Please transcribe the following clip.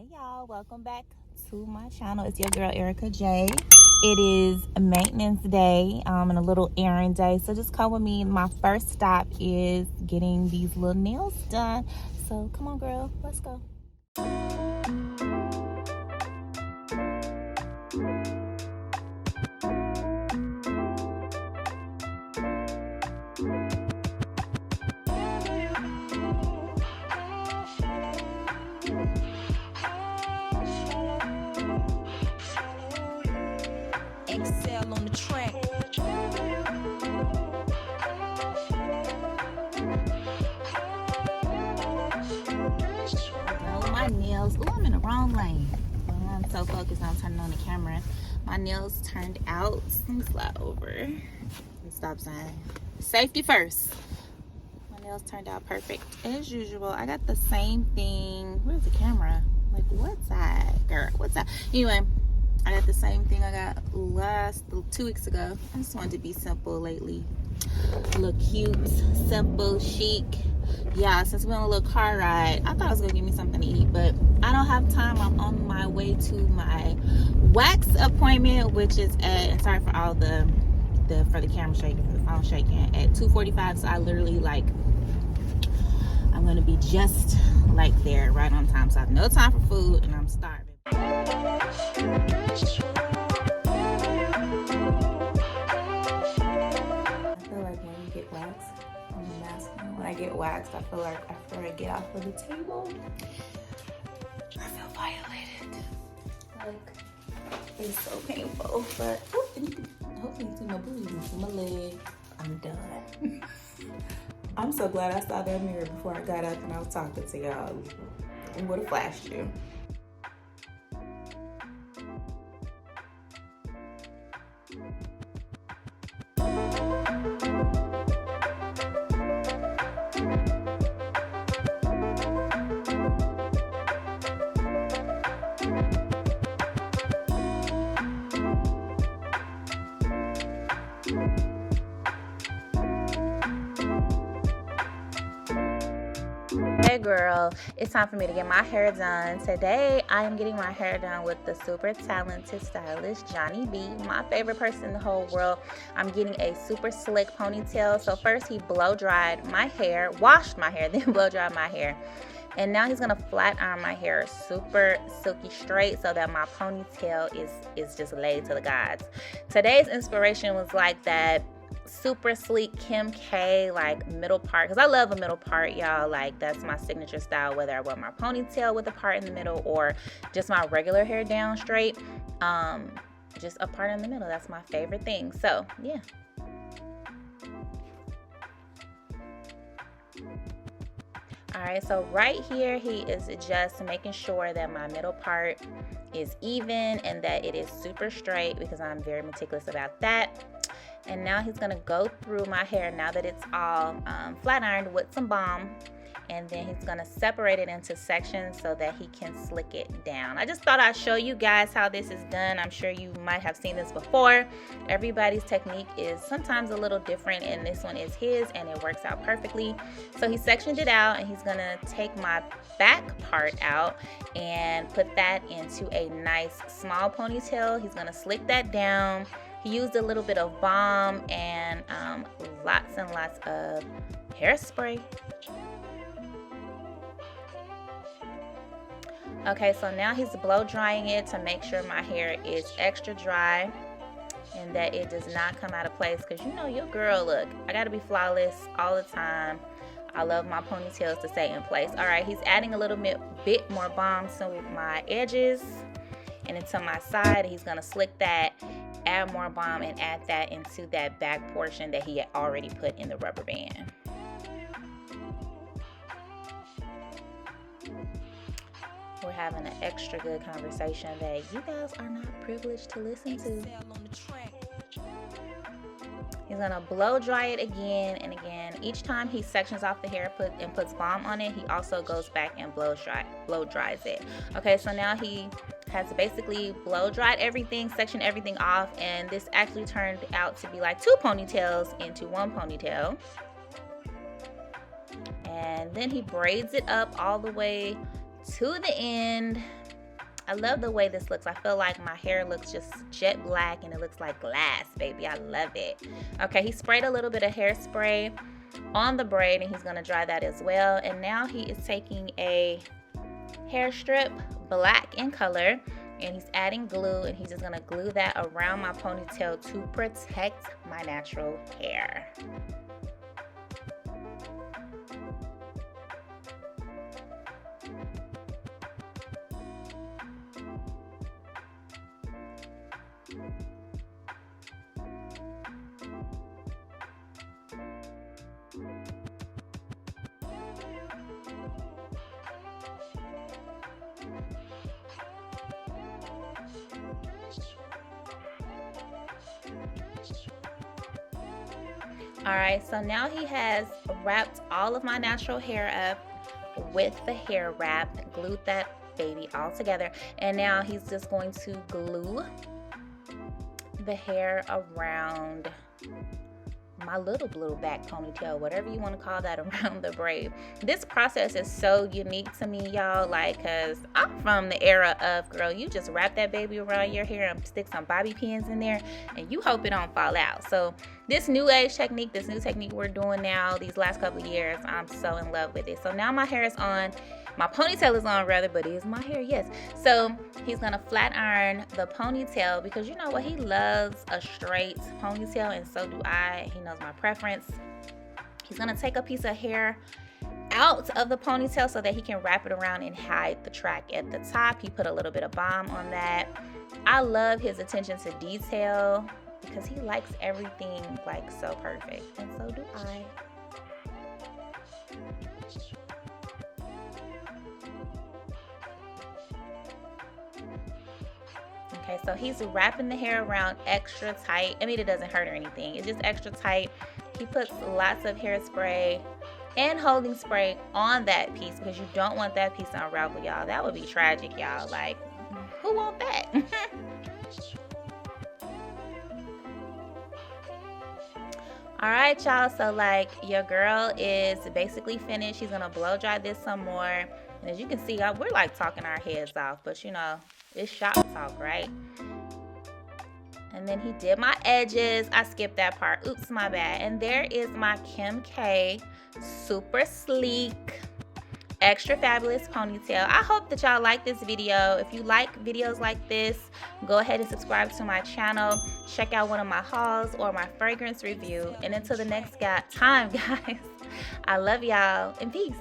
Hey y'all, welcome back to my channel. It's your girl Erica J. It is maintenance day and a little errand day, so just come with me. My first stop is getting these little nails done, so come on girl, let's go. Excel on the track. My nails. Oh, I'm in the wrong lane. I'm so focused on turning on the camera. My nails turned out. Let me slide over. Stop sign. Safety first. My nails turned out perfect as usual. I got the same thing. Where's the camera? Like, what's that, girl? What's that? Anyway, I got the same thing I got 2 weeks ago. I just wanted to be simple lately. Look cute, simple, chic. Yeah, since we on a little car ride, I thought I was gonna give me something to eat, but I don't have time. I'm on my way to my wax appointment, which is at, and sorry for all the for the camera shaking, for the phone shaking, at 2:45. So I literally, like, I'm gonna be just like there, right on time. So I have no time for food and I'm starving. I feel like when you get waxed, when I get waxed, I feel like after I get off of the table, I feel violated. Like, it's so painful. But hopefully you see my booties and see my leg. I'm done. I'm so glad I saw that mirror before I got up and I was talking to y'all. It would have flashed you. Hey girl, it's time for me to get my hair done. Today I am getting my hair done with the super talented stylist Johnny B, my favorite person in the whole world. I'm getting a super slick ponytail. So first he blow dried my hair, washed my hair, then blow dried my hair. And now he's gonna flat iron my hair super silky straight so that my ponytail is just laid to the gods. Today's inspiration was like that super sleek Kim K, like middle part, because I love a middle part, y'all. Like, that's my signature style, whether I wear my ponytail with a part in the middle or just my regular hair down straight. Just a part in the middle, that's my favorite thing. So yeah, all right, so right here he is just making sure that my middle part is even and that it is super straight, because I'm very meticulous about that. And now he's gonna go through my hair now that it's all flat ironed with some balm, and then he's gonna separate it into sections so that he can slick it down. I just thought I'd show you guys how this is done. I'm sure you might have seen this before. Everybody's technique is sometimes a little different, and this one is his and it works out perfectly. So he sectioned it out, and he's gonna take my back part out and put that into a nice small ponytail. He's gonna slick that down. He used a little bit of balm and lots and lots of hairspray. Okay, so now he's blow drying it to make sure my hair is extra dry and that it does not come out of place, because you know your girl, look, I gotta be flawless all the time. I love my ponytails to stay in place. All right, he's adding a little bit more balm to my edges and into my side. He's gonna slick that, add more balm, and add that into that back portion that he had already put in the rubber band. We're having an extra good conversation that you guys are not privileged to listen to. He's gonna blow dry it again and again. Each time he sections off the hair and puts balm on it, he also goes back and blow dries it. Okay, so now he has basically blow dried everything, sectioned everything off, and this actually turned out to be like 2 ponytails into 1 ponytail. And then he braids it up all the way to the end I love the way this looks. I feel like my hair looks just jet black and it looks like glass, baby. I love it. Okay, he sprayed a little bit of hairspray on the braid and he's gonna dry that as well. And now he is taking a hair strip, black in color, and he's adding glue, and he's just gonna glue that around my ponytail to protect my natural hair. Alright, so now he has wrapped all of my natural hair up with the hair wrap, glued that baby all together, and now he's just going to glue the hair around my little blue back ponytail, whatever you want to call that, around the braid. This process is so unique to me, y'all, like, because I'm from the era of, girl, you just wrap that baby around your hair and stick some bobby pins in there and you hope it don't fall out. So this new age technique, this new technique we're doing now these last couple of years, I'm so in love with it. So now my hair is on, my ponytail is on rather, but it is my hair, yes. So he's gonna flat iron the ponytail because you know what, he loves a straight ponytail and so do I. He knows my preference. He's gonna take a piece of hair out of the ponytail so that he can wrap it around and hide the track at the top. He put a little bit of balm on that. I love his attention to detail because he likes everything like so perfect, and so do I. Okay, so he's wrapping the hair around extra tight. I mean, it doesn't hurt or anything. It's just extra tight. He puts lots of hairspray and holding spray on that piece because you don't want that piece to unravel, y'all. That would be tragic, y'all. Like, who want that? All right, y'all. So, like, your girl is basically finished. She's going to blow dry this some more. And as you can see, we're like talking our heads off. But, you know, it's shop talk, right? And then he did my edges. I skipped that part. Oops, my bad. And there is my Kim K super sleek, extra fabulous ponytail. I hope that y'all like this video. If you like videos like this, go ahead and subscribe to my channel. Check out one of my hauls or my fragrance review. And until the next time, guys, I love y'all and peace.